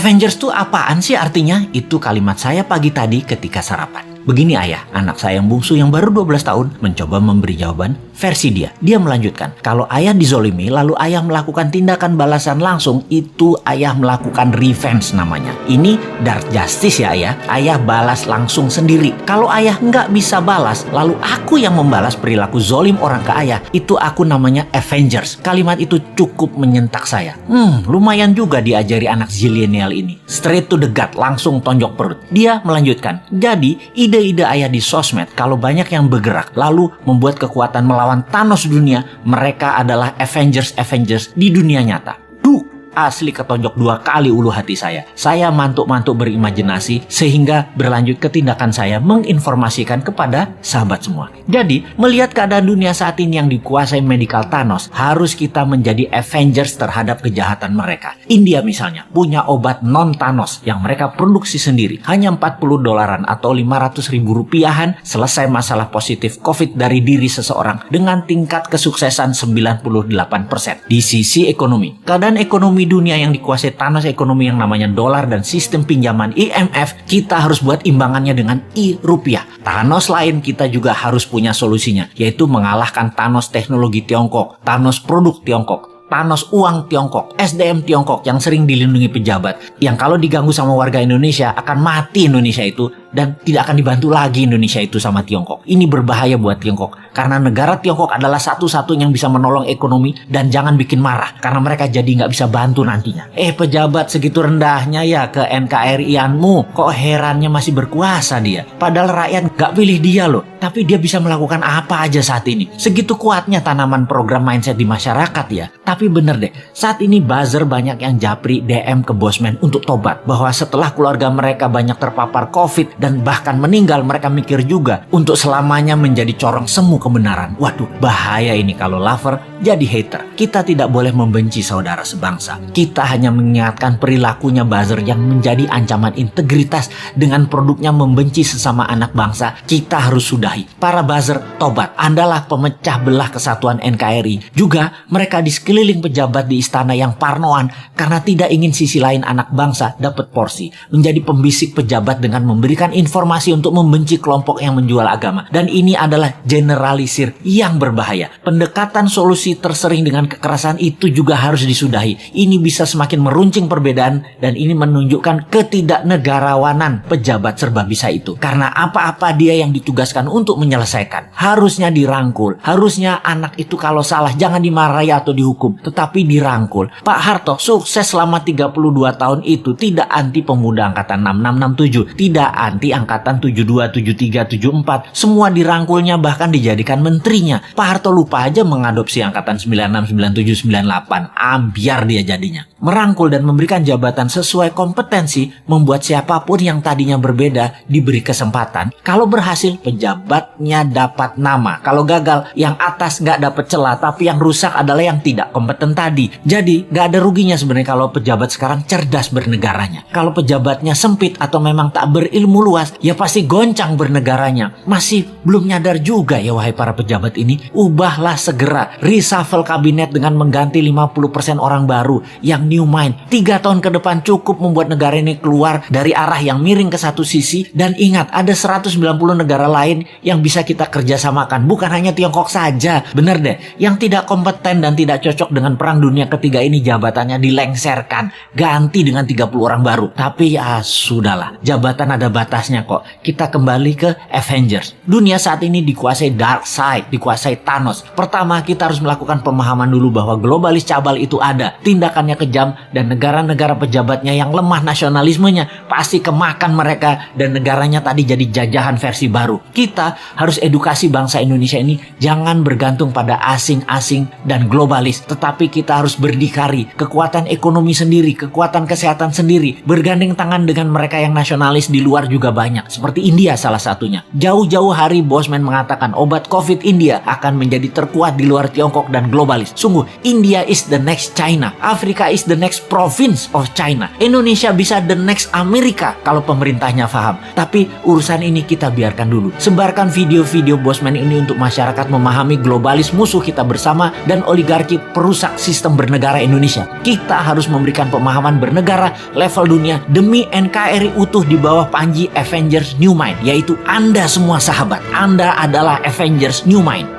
Avengers tuh apaan sih artinya? Itu kalimat saya pagi tadi ketika sarapan. Begini ayah, anak saya yang bungsu yang baru 12 tahun mencoba memberi jawaban versi dia. Dia melanjutkan, kalau ayah dizolimi lalu ayah melakukan tindakan balasan langsung, itu ayah melakukan revenge namanya. Ini dark justice ya ayah, ayah balas langsung sendiri. Kalau ayah nggak bisa balas, lalu aku yang membalas perilaku zolim orang ke ayah, itu aku namanya Avengers. Kalimat itu cukup menyentak saya. Lumayan juga diajari anak zilenial ini. Straight to the gut, langsung tonjok perut. Dia melanjutkan, jadi ide-ide ayah di sosmed kalau banyak yang bergerak lalu membuat kekuatan melawan Thanos dunia, mereka adalah Avengers di dunia nyata. Asli ketonjok 2 kali ulu hati saya. Saya mantuk-mantuk berimajinasi sehingga berlanjut ke tindakan saya menginformasikan kepada sahabat semua. Jadi, melihat keadaan dunia saat ini yang dikuasai medical Thanos, harus kita menjadi Avengers terhadap kejahatan mereka. India misalnya punya obat non-Thanos yang mereka produksi sendiri. Hanya $40 atau 500.000 rupiahan selesai masalah positif COVID dari diri seseorang dengan tingkat kesuksesan 98%. Di sisi ekonomi, keadaan ekonomi dunia yang dikuasai Thanos ekonomi yang namanya dolar dan sistem pinjaman IMF, kita harus buat imbangannya dengan rupiah. Thanos lain kita juga harus punya solusinya, yaitu mengalahkan Thanos teknologi Tiongkok, Thanos produk Tiongkok, Thanos uang Tiongkok, SDM Tiongkok yang sering dilindungi pejabat, yang kalau diganggu sama warga Indonesia akan mati Indonesia itu dan tidak akan dibantu lagi Indonesia itu sama Tiongkok. Ini berbahaya buat Tiongkok karena negara Tiongkok adalah satu-satunya yang bisa menolong ekonomi, dan jangan bikin marah karena mereka jadi nggak bisa bantu nantinya. Pejabat segitu rendahnya ya ke NKRI-anmu, kok herannya masih berkuasa dia. Padahal rakyat nggak pilih dia loh, tapi dia bisa melakukan apa aja saat ini. Segitu kuatnya tanaman program mindset di masyarakat ya. Tapi bener deh, saat ini buzzer banyak yang japri DM ke Bosman untuk tobat bahwa setelah keluarga mereka banyak terpapar COVID dan bahkan meninggal, mereka mikir juga untuk selamanya menjadi corong semu kebenaran. Waduh, bahaya ini kalau lover jadi hater. Kita tidak boleh membenci saudara sebangsa. Kita hanya mengingatkan perilakunya buzzer yang menjadi ancaman integritas dengan produknya membenci sesama anak bangsa. Kita harus sudahi. Para buzzer, tobat. Andalah pemecah belah kesatuan NKRI. Juga mereka di sekeliling pejabat di istana yang parnoan karena tidak ingin sisi lain anak bangsa dapat porsi. Menjadi pembisik pejabat dengan memberikan informasi untuk membenci kelompok yang menjual agama. Dan ini adalah generalisir yang berbahaya. Pendekatan solusi tersering dengan kekerasan itu juga harus disudahi. Ini bisa semakin meruncing perbedaan dan ini menunjukkan ketidaknegarawanan pejabat serba bisa itu. Karena apa-apa dia yang ditugaskan untuk menyelesaikan. Harusnya dirangkul. Harusnya anak itu kalau salah jangan dimarahi atau dihukum, tetapi dirangkul. Pak Harto sukses selama 32 tahun itu tidak anti pemuda angkatan 6667, tidak anti angkatan 72, 73, 74. Semua dirangkulnya, bahkan dijadikan menterinya. Pak Harto lupa aja mengadopsi angkatan 96, 97, 98. Ambiar dia jadinya. Merangkul dan memberikan jabatan sesuai kompetensi membuat siapapun yang tadinya berbeda diberi kesempatan. Kalau berhasil, pejabatnya dapat nama. Kalau gagal, yang atas nggak dapat celah, tapi yang rusak adalah yang tidak kompeten tadi. Jadi nggak ada ruginya sebenarnya kalau pejabat sekarang cerdas bernegaranya. Kalau pejabatnya sempit atau memang tak berilmu luas, ya pasti goncang bernegaranya. Masih belum nyadar juga ya wahai para pejabat ini. Ubahlah segera, reshuffle kabinet dengan mengganti 50% orang baru yang new mind. 3 tahun ke depan cukup membuat negara ini keluar dari arah yang miring ke satu sisi. Dan ingat, ada 190 negara lain yang bisa kita kerjasamakan, bukan hanya Tiongkok saja. Bener deh, yang tidak kompeten dan tidak cocok dengan perang dunia ketiga ini jabatannya dilengserkan, ganti dengan 30 orang baru. Tapi ya sudahlah, jabatan ada batasnya kok. Kita kembali ke Avengers. Dunia saat ini dikuasai dark side, dikuasai Thanos. Pertama, kita harus melakukan pemahaman dulu bahwa globalis cabal itu ada, tindakannya kejam, dan negara-negara pejabatnya yang lemah nasionalismenya pasti kemakan mereka dan negaranya tadi jadi jajahan versi baru. Kita harus edukasi bangsa Indonesia ini jangan bergantung pada asing-asing dan globalis, tetapi kita harus berdikari, kekuatan ekonomi sendiri, kekuatan kesehatan sendiri, bergandeng tangan dengan mereka yang nasionalis di luar juga juga banyak, seperti India salah satunya. Jauh-jauh hari Bosman mengatakan obat COVID India akan menjadi terkuat di luar Tiongkok dan globalis. Sungguh, India is the next China. Afrika is the next province of China. Indonesia bisa the next Amerika kalau pemerintahnya paham. Tapi urusan ini kita biarkan dulu. Sebarkan video-video Bosman ini untuk masyarakat memahami globalis musuh kita bersama dan oligarki perusak sistem bernegara Indonesia. Kita harus memberikan pemahaman bernegara level dunia demi NKRI utuh di bawah panji Avengers New Mind, yaitu Anda semua sahabat. Anda adalah Avengers New Mind.